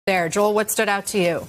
There, Joel, what stood out to you?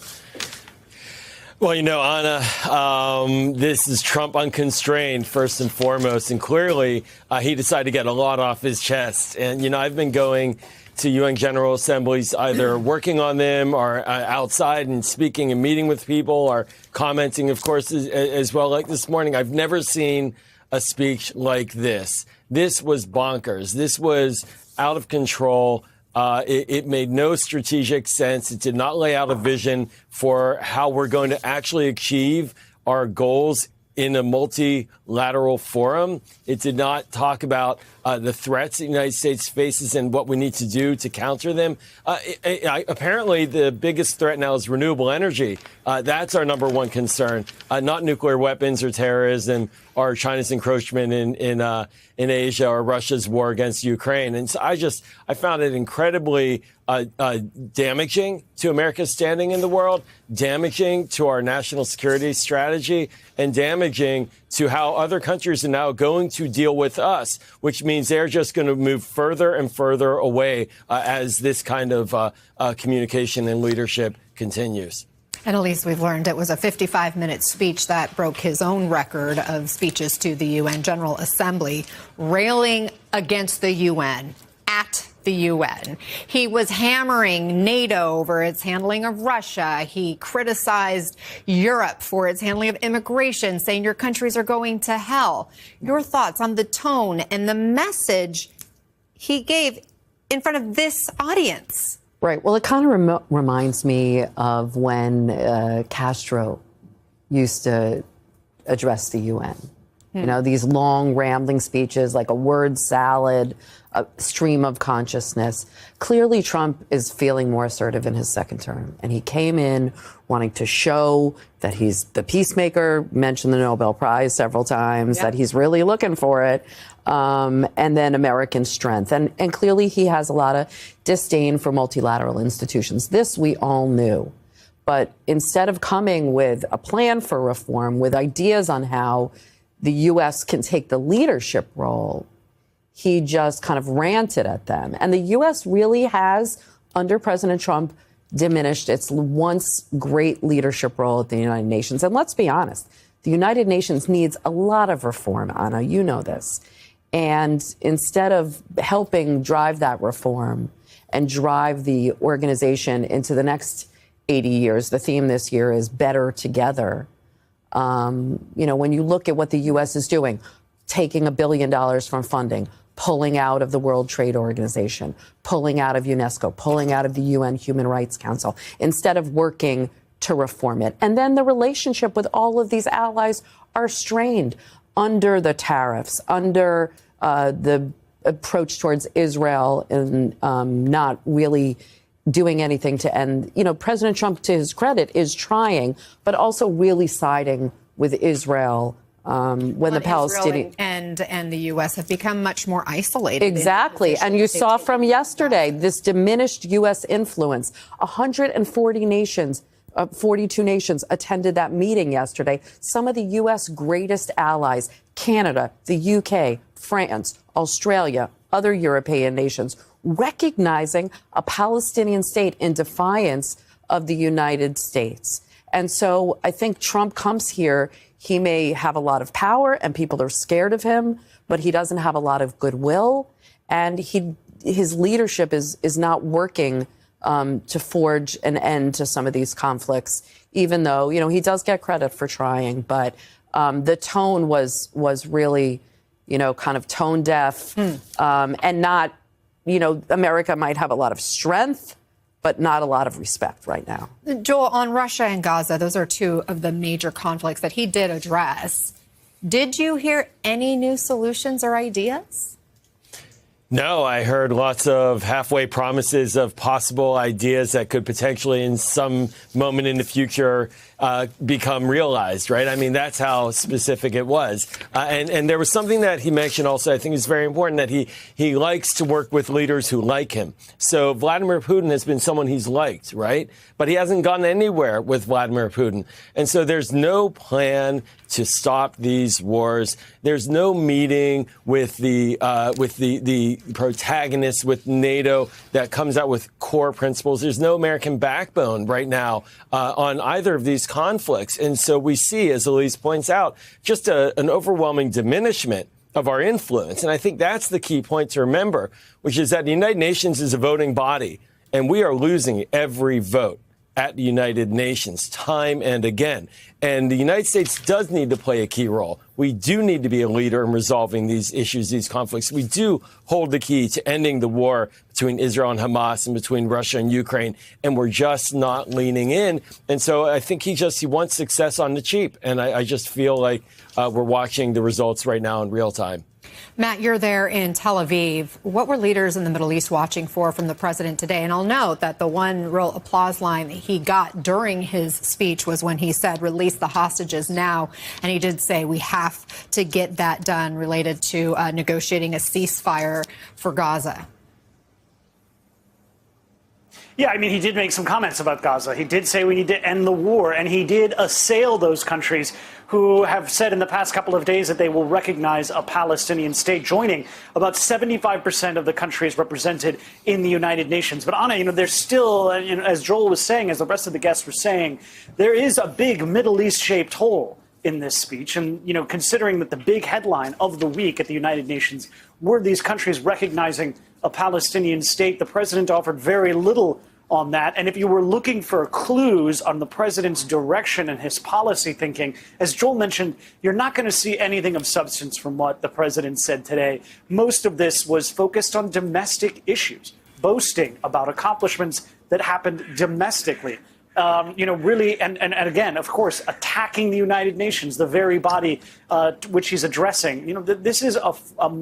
Well, Anna, this is Trump unconstrained, first and foremost. And clearly, he decided to get a lot off his chest. And, I've been going to UN General Assemblies, either working on them or outside and speaking and meeting with people or commenting, of course, as well. Like this morning, I've never seen a speech like this. This was bonkers. This was out of control. It made no strategic sense. It did not lay out a vision for how we're going to actually achieve our goals in a multilateral forum. It did not talk about the threats the United States faces and what we need to do to counter them. Apparently, the biggest threat now is renewable energy. That's our number one concern, not nuclear weapons or terrorism or China's encroachment in Asia or Russia's war against Ukraine. And so I found it incredibly damaging to America's standing in the world, damaging to our national security strategy, and damaging to how other countries are now going to deal with us, which means they're just going to move further and further away as this kind of communication and leadership continues. And at least we've learned it was a 55-minute speech that broke his own record of speeches to the UN General Assembly, railing against the UN, at the UN. He was hammering NATO over its handling of Russia. He criticized Europe for its handling of immigration, saying your countries are going to hell. Your thoughts on the tone and the message he gave in front of this audience? Right. Well, it kind of reminds me of when Castro used to address the UN. These long, rambling speeches, like a word salad, a stream of consciousness. Clearly, Trump is feeling more assertive in his second term. And he came in wanting to show that he's the peacemaker, mentioned the Nobel Prize several times, that he's really looking for it, and then American strength. And clearly, he has a lot of disdain for multilateral institutions. This we all knew. But instead of coming with a plan for reform, with ideas on how the U.S. can take the leadership role, he just kind of ranted at them. And the U.S. really has, under President Trump, diminished its once great leadership role at the United Nations. And let's be honest, the United Nations needs a lot of reform, Anna. You know this. And instead of helping drive that reform and drive the organization into the next 80 years, the theme this year is better together. When you look at what the U.S. is doing, taking $1 billion from funding, pulling out of the World Trade Organization, pulling out of UNESCO, pulling out of the UN Human Rights Council, instead of working to reform it. And then the relationship with all of these allies are strained under the tariffs, under the approach towards Israel and not really doing anything to end. President Trump, to his credit, is trying, but also really siding with Israel when the Palestinians and the U.S. have become much more isolated. Exactly. And you saw from yesterday this diminished U.S. influence. 140 nations, 42 nations attended that meeting yesterday. Some of the U.S. greatest allies, Canada, the U.K., France, Australia, other European nations, recognizing a Palestinian state in defiance of the United States. And so I think Trump comes here. He may have a lot of power and people are scared of him, but he doesn't have a lot of goodwill. And his leadership is not working to forge an end to some of these conflicts, even though, he does get credit for trying. But the tone was really, kind of tone deaf and not, America might have a lot of strength, but not a lot of respect right now. Joel, on Russia and Gaza, those are two of the major conflicts that he did address. Did you hear any new solutions or ideas? No, I heard lots of halfway promises of possible ideas that could potentially in some moment in the future become realized, right? I mean, that's how specific it was. And there was something that he mentioned also, I think is very important, that he likes to work with leaders who like him. So Vladimir Putin has been someone he's liked, right? But he hasn't gone anywhere with Vladimir Putin. And so there's no plan to stop these wars. There's no meeting with the protagonists, with NATO, that comes out with core principles. There's no American backbone right now on either of these conflicts. And so we see, as Elise points out, just an overwhelming diminishment of our influence. And I think that's the key point to remember, which is that the United Nations is a voting body, and we are losing every vote at the United Nations time and again. And the United States does need to play a key role. We do need to be a leader in resolving these issues, these conflicts. We do hold the key to ending the war between Israel and Hamas and between Russia and Ukraine. And we're just not leaning in. And so I think he wants success on the cheap. And I just feel like we're watching the results right now in real time. Matt, you're there in Tel Aviv. What were leaders in the Middle East watching for from the president today? And I'll note that the one real applause line that he got during his speech was when he said, release the hostages now. And he did say we have to get that done related to negotiating a ceasefire for Gaza. Yeah, I mean, he did make some comments about Gaza. He did say we need to end the war, and he did assail those countries who have said in the past couple of days that they will recognize a Palestinian state, joining about 75% of the countries represented in the United Nations. But Anna, there's still, as Joel was saying, as the rest of the guests were saying, there is a big Middle East-shaped hole in this speech. And, considering that the big headline of the week at the United Nations were these countries recognizing a Palestinian state, the president offered very little on that. And if you were looking for clues on the president's direction and his policy thinking, as Joel mentioned, you're not going to see anything of substance from what the president said today. Most of this was focused on domestic issues, boasting about accomplishments that happened domestically. Really, and again, of course, attacking the United Nations, the very body which he's addressing. This is a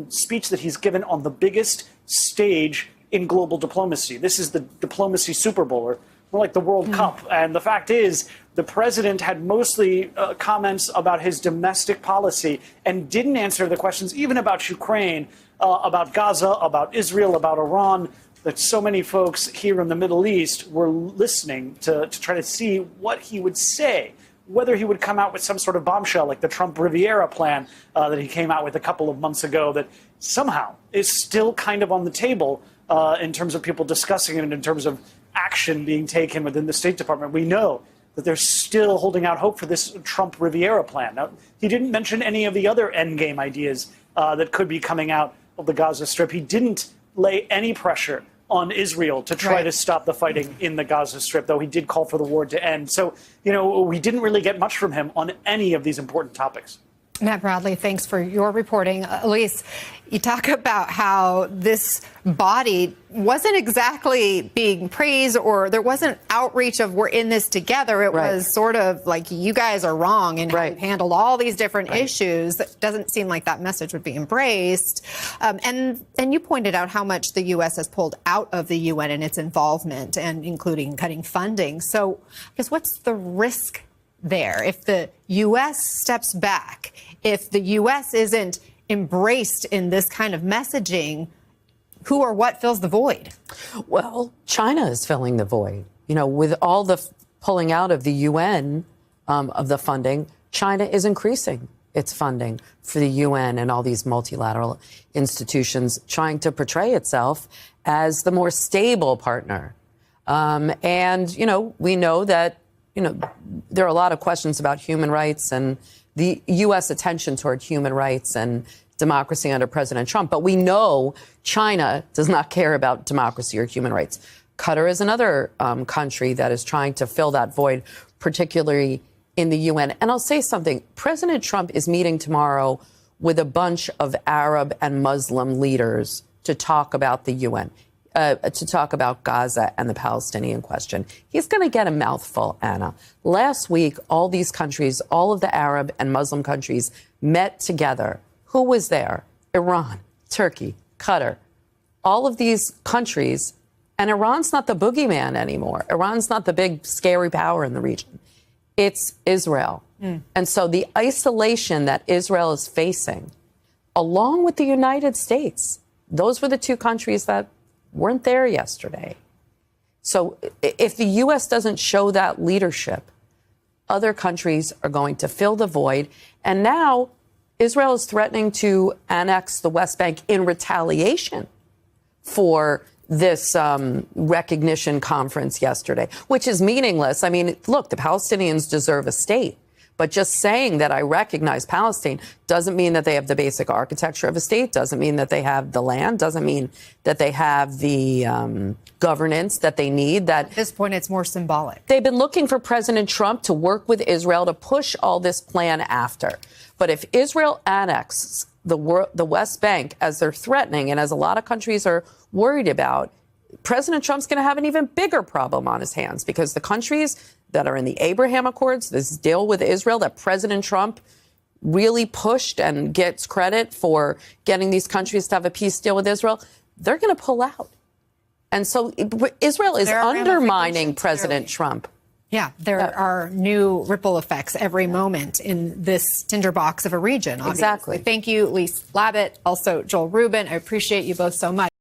speech that he's given on the biggest stage in global diplomacy. This is the diplomacy Super Bowl, or more like the World Cup. And the fact is, the president had mostly comments about his domestic policy and didn't answer the questions even about Ukraine, about Gaza, about Israel, about Iran, that so many folks here in the Middle East were listening to try to see what he would say, whether he would come out with some sort of bombshell like the Trump Riviera plan that he came out with a couple of months ago that somehow is still kind of on the table in terms of people discussing it and in terms of action being taken within the State Department. We know that they're still holding out hope for this Trump Riviera plan. Now, he didn't mention any of the other endgame ideas that could be coming out of the Gaza Strip. He didn't lay any pressure on Israel to try to stop the fighting in the Gaza Strip, though he did call for the war to end. So, we didn't really get much from him on any of these important topics. Matt Bradley, thanks for your reporting. Elise, you talk about how this body wasn't exactly being praised, or there wasn't outreach of we're in this together. It was sort of like you guys are wrong and how you've handled all these different issues. It doesn't seem like that message would be embraced. And you pointed out how much the U.S. has pulled out of the UN and its involvement, and including cutting funding. So I guess what's the risk there? If the U.S. steps back, if the U.S. isn't embraced in this kind of messaging, who or what fills the void? Well, China is filling the void. With all the pulling out of the UN of the funding, China is increasing its funding for the UN and all these multilateral institutions, trying to portray itself as the more stable partner. And we know that there are a lot of questions about human rights and the U.S. attention toward human rights and democracy under President Trump. But we know China does not care about democracy or human rights. Qatar is another country that is trying to fill that void, particularly in the UN. And I'll say something. President Trump is meeting tomorrow with a bunch of Arab and Muslim leaders to talk about the UN. To talk about Gaza and the Palestinian question. He's going to get a mouthful, Anna. Last week, all these countries, all of the Arab and Muslim countries met together. Who was there? Iran, Turkey, Qatar, all of these countries. And Iran's not the boogeyman anymore. Iran's not the big, scary power in the region. It's Israel. And so the isolation that Israel is facing, along with the United States, those were the two countries that weren't there yesterday. So if the U.S. doesn't show that leadership, other countries are going to fill the void. And now Israel is threatening to annex the West Bank in retaliation for this recognition conference yesterday, which is meaningless. I mean, look, the Palestinians deserve a state. But just saying that I recognize Palestine doesn't mean that they have the basic architecture of a state, doesn't mean that they have the land, doesn't mean that they have the governance that they need. That At this point, it's more symbolic. they've been looking for President Trump to work with Israel to push all this plan after. But if Israel annexes the West Bank, as they're threatening and as a lot of countries are worried about, President Trump's going to have an even bigger problem on his hands, because the countries that are in the Abraham Accords, this deal with Israel that President Trump really pushed and gets credit for getting these countries to have a peace deal with Israel, they're going to pull out. And so Israel is undermining President Trump. Yeah, there are new ripple effects every moment in this tinderbox of a region. Obviously. Exactly. Thank you, Lise Labott, also Joel Rubin. I appreciate you both so much.